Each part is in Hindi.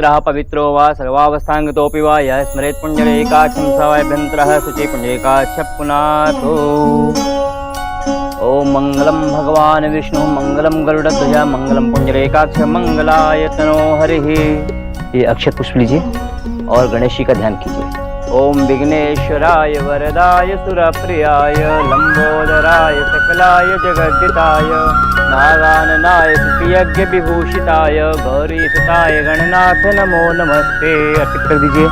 पवित्रः पवित्रो वा सर्वावस्थांगतोऽपि वा यः स्मरेत् पुण्डरीकाक्षं स वाभ्यन्तरः शुचि पुण्डरीकाक्ष पुनातो। ओम मंगलम भगवान विष्णु मंगलम गरुड़ध्वज मंगलम पुण्डरीकाक्ष मंगलायतनो हरिः। ये अक्षत पुष्प लीजिए और गणेश जी का ध्यान कीजिए। ओम विघ्नेश्वराय वरदाय सुरप्रियाय लंबोदराय सकलाय जगद्दिताय नागाननाय सुखयज्ञ विभूषिताय गौरीसुताय गणनाथ नमो नमस्ते। अर्पित कर दीजिए।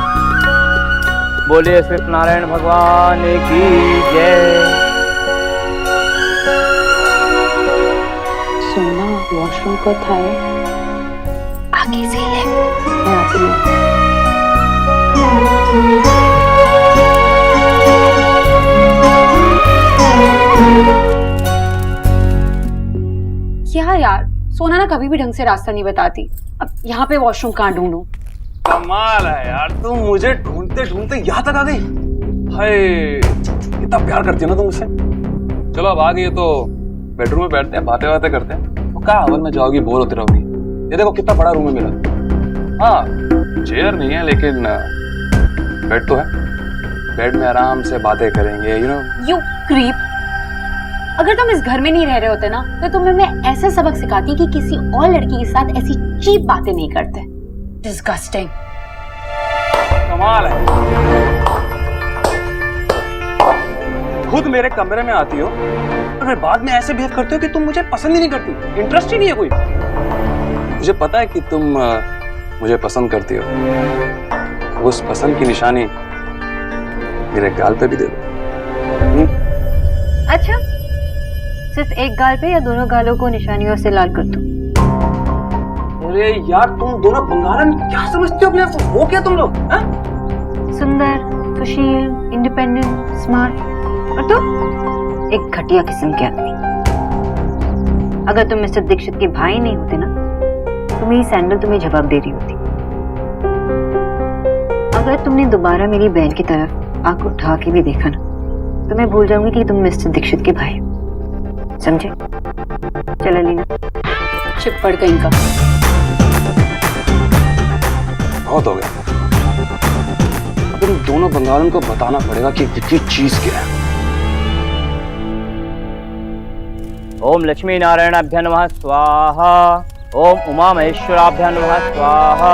बोलिए श्री नारायण भगवान की जय। सोना वॉशरूम कब था? आगे से ले। मैं आती हूँ। क्या यार, सोना ना कभी भी ढंग से रास्ता नहीं बताती। अब यहाँ पे वॉशरूम कहाँ ढूंढूं? कमाल है यार, तुम मुझे ढूंढते ढूंढते यहाँ तक आ गई। हाय, कितना प्यार करती है ना तुम मुझसे। चलो अब आ गई तो बेडरूम में बैठते हैं, बातें करते हैं। तो कहाँ हवन में जाओगी, बोर होती रहोगी। ये देखो कितना बड़ा रूम है मेरा। हाँ, चेयर नहीं है लेकिन बेड तो है। बेड में आराम से बातें करेंगे। You creep. अगर तुम इस घर में नहीं रह रहे होते ना तो तुम्हें मैं ऐसे सबक सिखाती कि किसी और लड़की के साथ ऐसी चीप बातें नहीं करते। डिस्गस्टिंग। कमाल है, खुद मेरे कमरे में आती हो और फिर बाद में ऐसे बिहेव करते हो कि तुम मुझे पसंद ही नहीं करती, इंटरेस्ट ही नहीं है कोई। मुझे पता है कि तुम मुझे पसंद करती हो। उस पसंद की निशानी मेरे गाल पे भी दे दो। अच्छा, सिर्फ एक गाल पे या दोनों गालों को निशानियों से लाल कर दूं? अरे यार, तुम दोनों बंगालन क्या समझते हो अपने आप को? हो क्या तुम लोग? सुंदर, सुशील, इंडिपेंडेंट, स्मार्ट, और तुम एक घटिया किस्म के आदमी। अगर तुम मिस्टर दीक्षित के भाई नहीं होते ना तो मेरी सैंडल तुम्हें जवाब दे रही होती। अगर तुमने दोबारा मेरी बहन की तरफ आंख उठा के भी देखा ना तो मैं भूल जाऊंगी कि तुम मिस्टर दीक्षित के भाई हो। समझे? चलो लीना। चिपड़ कहीं का। बहुत हो गया। अब इन दोनों बंगालन को बताना पड़ेगा कि ये चीज क्या है। ओम लक्ष्मी नारायणाभ्य नमः स्वाहा। ओम उमा महेश्वराभ्य नमः स्वाहा।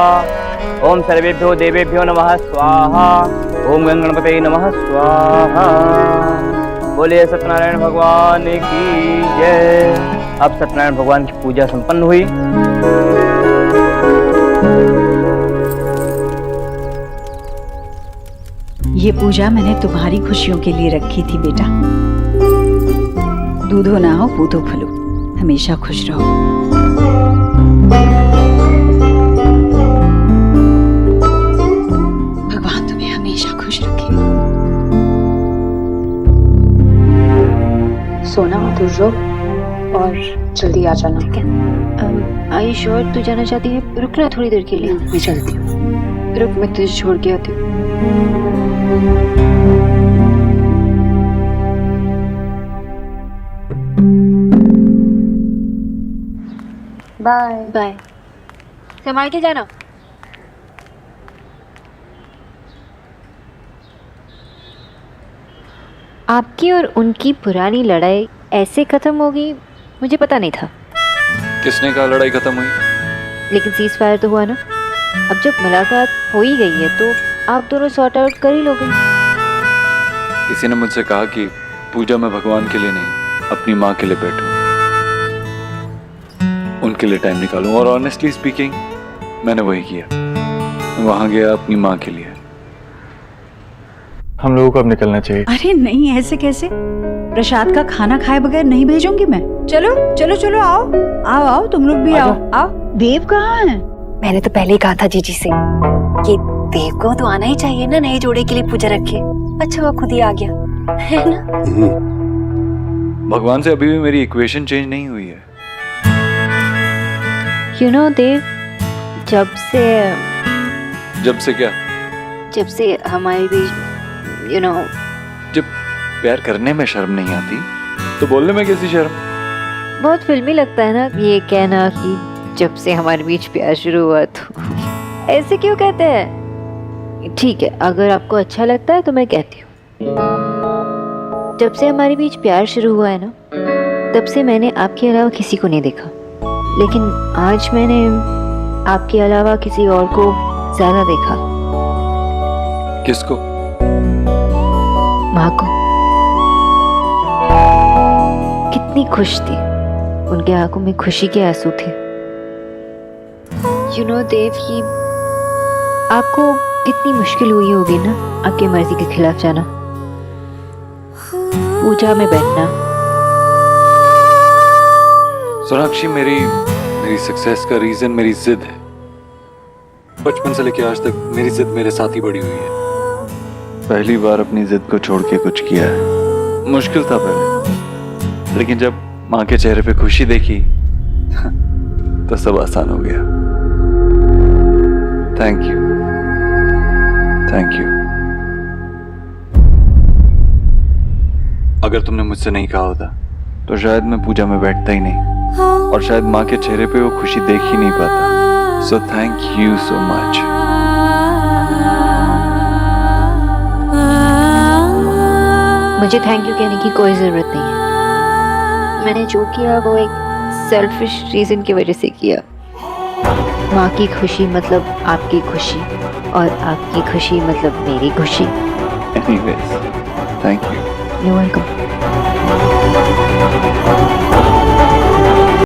ओम सर्वेभ्यो देवेभ्यो नमः स्वाहा। ओम गणपते नमः स्वाहा। बोलिए सत्यनारायण भगवान की जय। अब सत्यनारायण भगवान की पूजा संपन्न हुई। ये पूजा मैंने तुम्हारी खुशियों के लिए रखी थी बेटा। दूधो ना हो पूतो फलो, हमेशा खुश रहो। भगवान तुम्हें हमेशा खुश रखे। सोना तू रुक और जल्दी आ जाना। ठीक है? आई श्योर तू जाना चाहती है? रुकना थोड़ी देर के लिए। मैं चलती हूँ। रुक, मैं तुझे छोड़ के आती हूँ। Bye bye. संभाल के जाना। आपकी और उनकी पुरानी लड़ाई ऐसे खत्म होगी मुझे पता नहीं था। किसने कहा लड़ाई खत्म हुई? लेकिन सीज फायर तो हुआ ना। अब जब मुलाकात हो ही गई है तो आप दोनों सॉर्ट आउट कर ही लोगे। किसी ने मुझसे कहा कि पूजा मैं भगवान के लिए नहीं अपनी माँ के लिए बैठूं, उनके लिए टाइम निकालूं। और ऑनेस्टली स्पीकिंग मैंने वही किया। मैं वहां गया अपनी माँ के लिए। हम लोगों को अब निकलना चाहिए। अरे नहीं, ऐसे कैसे? प्रसाद का खाना खाए बगैर नहीं भेजूंगी मैं। चलो चलो चलो, आओ आओ आओ, तुम लोग भी आओ आओ। देव कहाँ है? मैंने तो पहले ही कहा था जीजी से कि देव को तो आना ही चाहिए ना नए जोड़े के लिए पूजा रखे। अच्छा वो खुद ही आ गया है ना। भगवान से अभी भी मेरी इक्वेशन चेंज नहीं हुई है। यू नो देव, जब से क्या? जब से हमारे बीच यू नो जब प्यार करने में शर्म नहीं आती तो बोलने में कैसी शर्म? बहुत फिल्मी लगता है ना ये कहना कि जब से हमारे बीच प्यार शुरू हुआ तो। ऐसे क्यों कहते हैं? ठीक है, अगर आपको अच्छा लगता है तो मैं कहती हूँ। जब से हमारे बीच प्यार शुरू हुआ है ना, तब से मैंने आपके अलावा किसी को नहीं देखा, लेकिन आज मैंने आपके अलावा किसी और को ज्यादा देखा। किसको? माँ को। कितनी खुश थी, उनके आंखों में खुशी के आंसू थे। यू नो देव, कि आपको कितनी मुश्किल हुई होगी ना आपकी मर्जी के खिलाफ जाना, पूजा में बैठना। सोनाक्षी, मेरी सक्सेस का रीजन मेरी जिद है। बचपन से लेकर आज तक मेरी जिद मेरे साथ ही बड़ी हुई है। पहली बार अपनी जिद को छोड़ के कुछ किया है। मुश्किल था पहले, लेकिन जब माँ के चेहरे पे खुशी देखी तो सब आसान हो गया। Thank you, thank you. अगर तुमने मुझसे नहीं कहा होता तो शायद मैं पूजा में बैठता ही नहीं, और शायद माँ के चेहरे पे वो खुशी देख ही नहीं पाता। So thank you so much. मुझे थैंक यू कहने की कोई जरूरत नहीं है। मैंने जो किया वो एक सेल्फिश रीजन की वजह से किया। माँ की खुशी मतलब आपकी खुशी, और आपकी खुशी मतलब मेरी खुशी। Anyways, thank you. You welcome.